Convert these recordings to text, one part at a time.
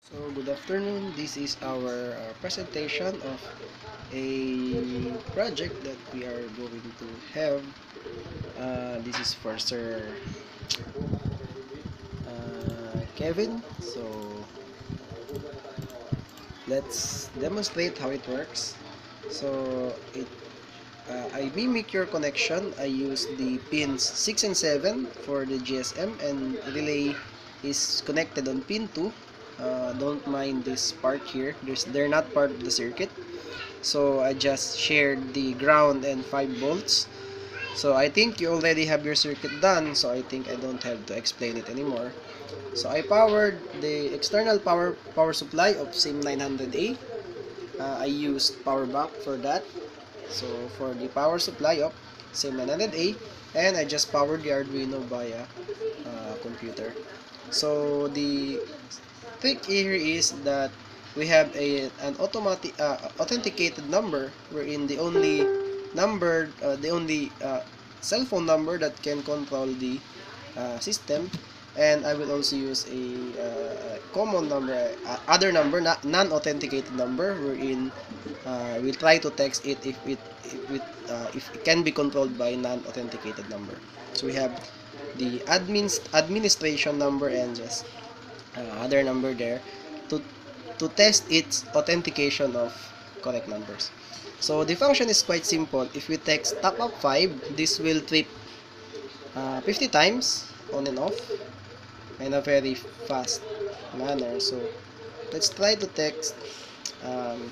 So, good afternoon. This is our presentation of a project that we are going to have. This is for Sir Kevin. So, let's demonstrate how it works. So, I mimic your connection. I use the pins 6 and 7 for the GSM, and relay is connected on pin 2. Don't mind this part here. They're not part of the circuit. So I just shared the ground and 5 volts. So I think you already have your circuit done, so I think I don't have to explain it anymore. So I powered the external power supply of SIM 900A. I used power bank for that. So for the power supply of SIM 900A, and I just powered the Arduino via computer. So the trick here is that we have an automatic authenticated number, wherein the only cell phone number that can control the system, and I will also use a common number, other number, not non-authenticated number, wherein we'll try to text it if it can be controlled by non-authenticated number. So we have the administration number and just other number there to test its authentication of correct numbers. So the function is quite simple. If we text top up 5, this will trip 50 times on and off in a very fast manner. So let's try to text. um,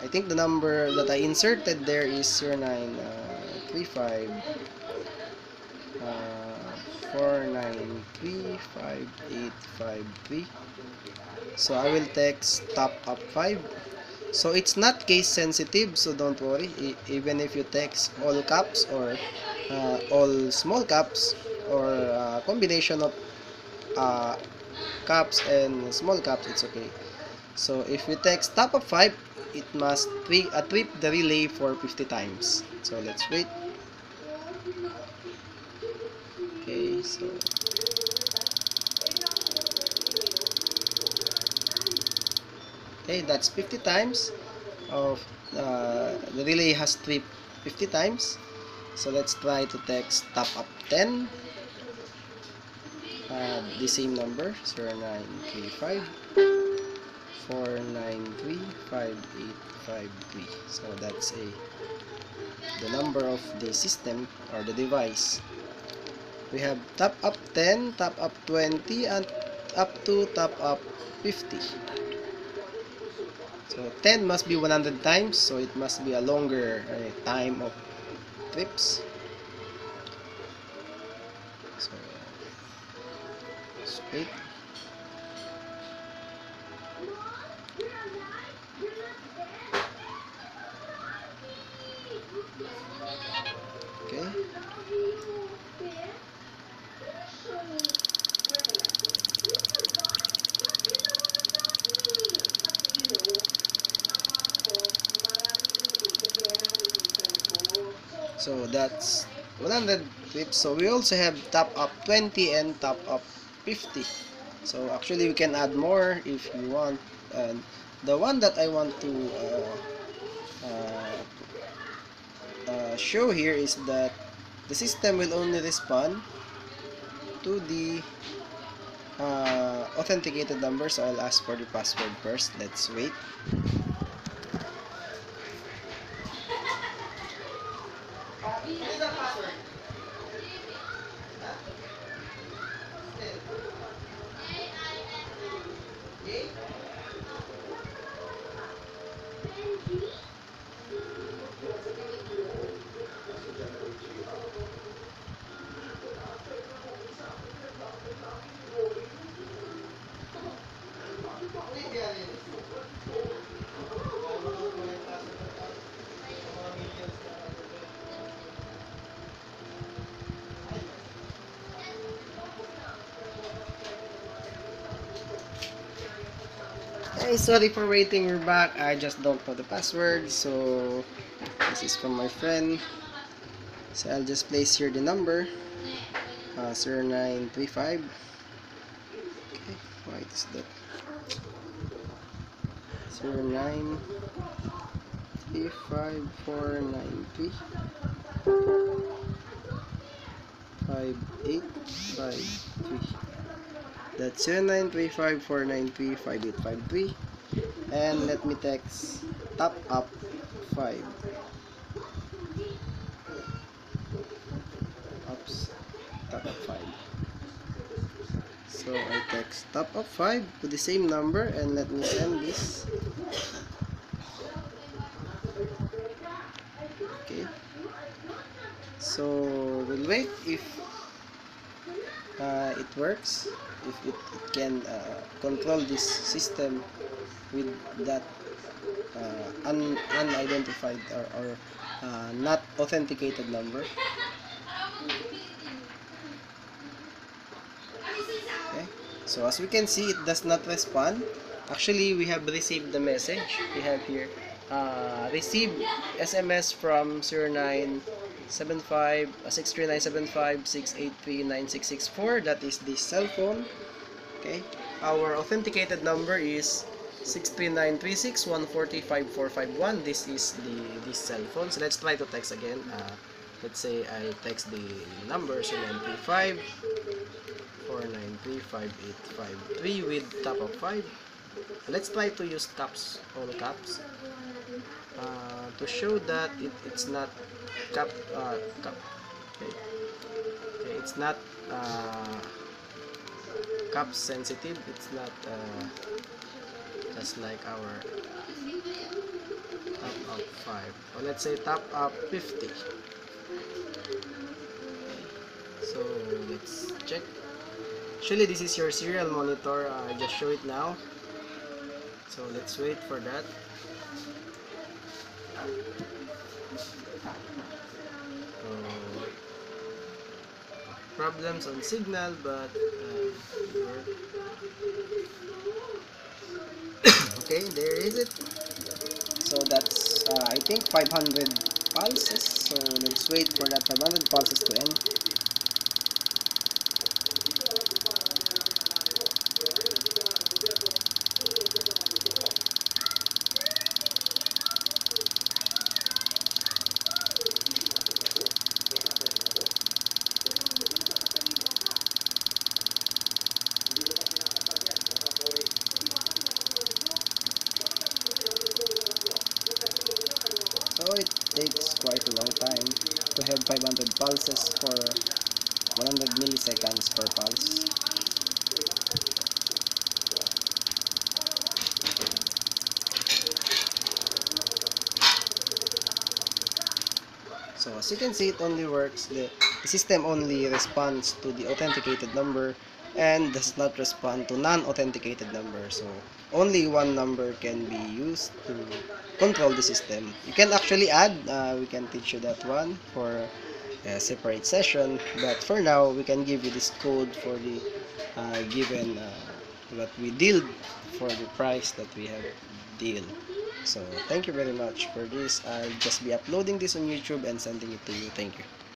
I think the number that I inserted there is 0935 4935853. So I will text top up 5. So it's not case sensitive, so don't worry. Even if you text all caps or all small caps, or combination of uh, caps and small caps, it's okay. So if you text top up 5, it must trip the relay for 50 times. So let's wait. Okay, so okay, that's 50 times of the relay has tripped 50 times. So let's try to text top up 10, the same number, 0935 4935853. So that's the number of the system or the device. We have top up 10, top up 20, and up to top up 50. So 10 must be 100 times, so it must be a longer time of trips. So straight. Okay. So that's 100 trips. So we also have top up 20 and top up 50. So actually we can add more if you want. And the one that I want to show here is that the system will only respond to the authenticated number. So I'll ask for the password first. Let's wait. Hey, sorry for waiting, we're back. I just don't know the password, so this is from my friend. So I'll just place here the number, 0935. Okay, why is that? 093549358583. That's 093549358583. And let me text top up 5. Oops, top up 5. So I text top up 5 to the same number and let me send this. Okay. So we'll wait if it works, if it can control this system with that unidentified or not authenticated number. Okay, so as we can see, it does not respond. Actually, we have received the message. We have here received SMS from 0975 63975 683 9664. That is the cell phone. Okay, our authenticated number is 63936140541. This is this cell phone. So let's try to text again. Let's say I text the number 0935 4935853 with top of 5. Let's try to use caps, all caps, to show that it's not cap. Okay. Okay, it's not cap sensitive. It's not just like our top up 5. Or let's say top up 50. So let's check. Actually, this is your serial monitor. I just show it now. So let's wait for that. Problems on signal, but okay, there is it. So that's I think 500 pulses. So let's wait for that 500 pulses to end. So it takes quite a long time to have 500 pulses for 100 milliseconds per pulse. So as you can see, it only works, the system only responds to the authenticated number and does not respond to non-authenticated number. So only one number can be used to control the system. You can actually add, we can teach you that one for a separate session, but for now we can give you this code for the given what we deal for the price that we have deal. So thank you very much for this. I'll just be uploading this on YouTube and sending it to you. Thank you.